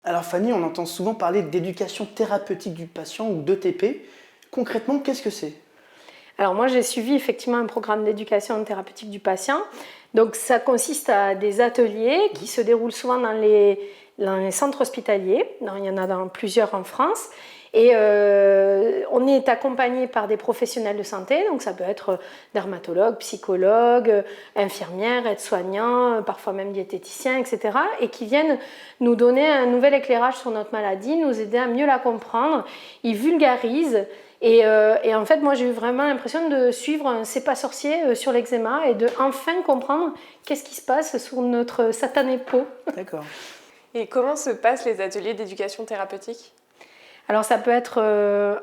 Alors Fanny, on entend souvent parler d'éducation thérapeutique du patient ou d'ETP. Concrètement, qu'est-ce que c'est? Alors moi j'ai suivi effectivement un programme d'éducation thérapeutique du patient. Donc ça consiste à des ateliers qui se déroulent souvent dans les centres hospitaliers. Il y en a dans plusieurs en France. Et on est accompagné par des professionnels de santé, donc ça peut être dermatologue, psychologue, infirmière, aide-soignant, parfois même diététicien, etc. Et qui viennent nous donner un nouvel éclairage sur notre maladie, nous aider à mieux la comprendre. Ils vulgarisent. Et en fait, moi, j'ai eu vraiment l'impression de suivre un C'est pas sorcier sur l'eczéma et de enfin comprendre qu'est-ce qui se passe sur notre satanée peau. D'accord. Et comment se passent les ateliers d'éducation thérapeutique ? Alors ça peut être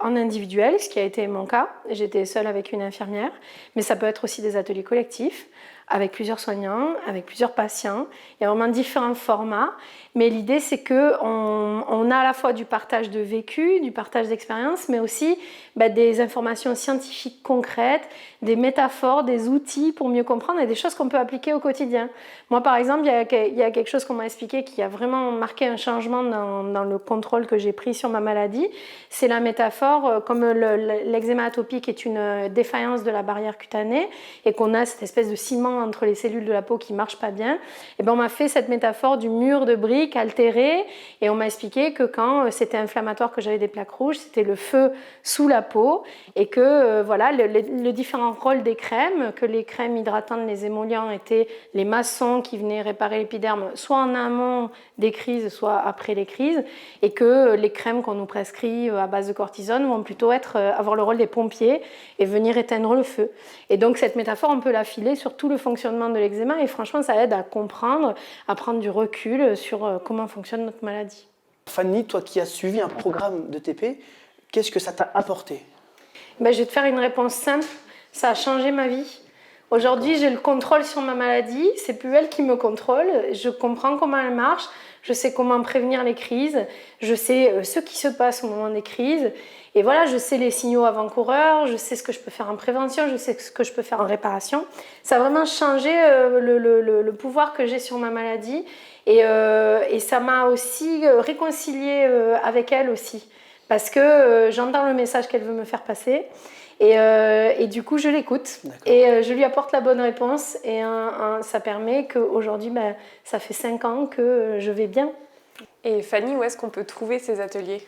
en individuel, ce qui a été mon cas. J'étais seule avec une infirmière, mais ça peut être aussi des ateliers collectifs avec plusieurs soignants, avec plusieurs patients. Il y a vraiment différents formats, mais l'idée c'est qu'on a à la fois du partage de vécu, du partage d'expérience, mais aussi des informations scientifiques concrètes, des métaphores, des outils pour mieux comprendre et des choses qu'on peut appliquer au quotidien. Moi par exemple, il y a quelque chose qu'on m'a expliqué qui a vraiment marqué un changement dans le contrôle que j'ai pris sur ma maladie. C'est la métaphore, comme l'eczéma atopique est une défaillance de la barrière cutanée et qu'on a cette espèce de ciment entre les cellules de la peau qui ne marche pas bien, et on m'a fait cette métaphore du mur de briques altéré et on m'a expliqué que quand c'était inflammatoire, que j'avais des plaques rouges, c'était le feu sous la peau et que voilà, le différent rôle des crèmes, que les crèmes hydratantes, les émollients étaient les maçons qui venaient réparer l'épiderme soit en amont des crises, soit après les crises, et que les crèmes qu'on nous prescrit à base de cortisone vont plutôt avoir le rôle des pompiers et venir éteindre le feu. Et donc cette métaphore, on peut la filer sur tout le fonctionnement de l'eczéma et franchement, ça aide à comprendre, à prendre du recul sur comment fonctionne notre maladie. Fanny, toi qui as suivi un programme de TP, qu'est-ce que ça t'a apporté? Je vais te faire une réponse simple. Ça a changé ma vie. Aujourd'hui, j'ai le contrôle sur ma maladie. C'est plus elle qui me contrôle. Je comprends comment elle marche. Je sais comment prévenir les crises. Je sais ce qui se passe au moment des crises. Et voilà, je sais les signaux avant-coureurs. Je sais ce que je peux faire en prévention. Je sais ce que je peux faire en réparation. Ça a vraiment changé le pouvoir que j'ai sur ma maladie. Et ça m'a aussi réconciliée avec elle aussi. Parce que j'entends le message qu'elle veut me faire passer et du coup je l'écoute et je lui apporte la bonne réponse et ça permet qu'aujourd'hui ça fait 5 ans que je vais bien. Et Fanny, où est-ce qu'on peut trouver ces ateliers ?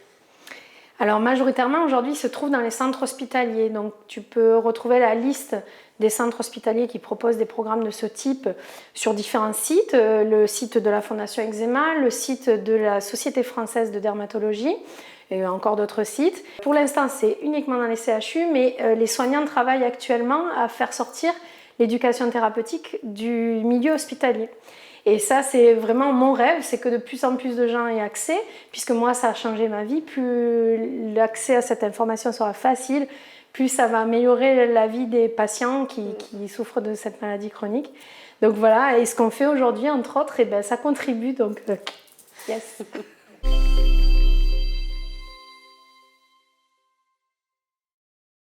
Alors majoritairement aujourd'hui ils se trouvent dans les centres hospitaliers, donc tu peux retrouver la liste des centres hospitaliers qui proposent des programmes de ce type sur différents sites, le site de la Fondation Eczéma, le site de la Société française de dermatologie, et encore d'autres sites. Pour l'instant, c'est uniquement dans les CHU, mais les soignants travaillent actuellement à faire sortir l'éducation thérapeutique du milieu hospitalier. Et ça, c'est vraiment mon rêve, c'est que de plus en plus de gens aient accès, puisque moi, ça a changé ma vie. Plus l'accès à cette information sera facile, plus ça va améliorer la vie des patients qui souffrent de cette maladie chronique. Donc voilà, et ce qu'on fait aujourd'hui, entre autres, ça contribue, donc yes.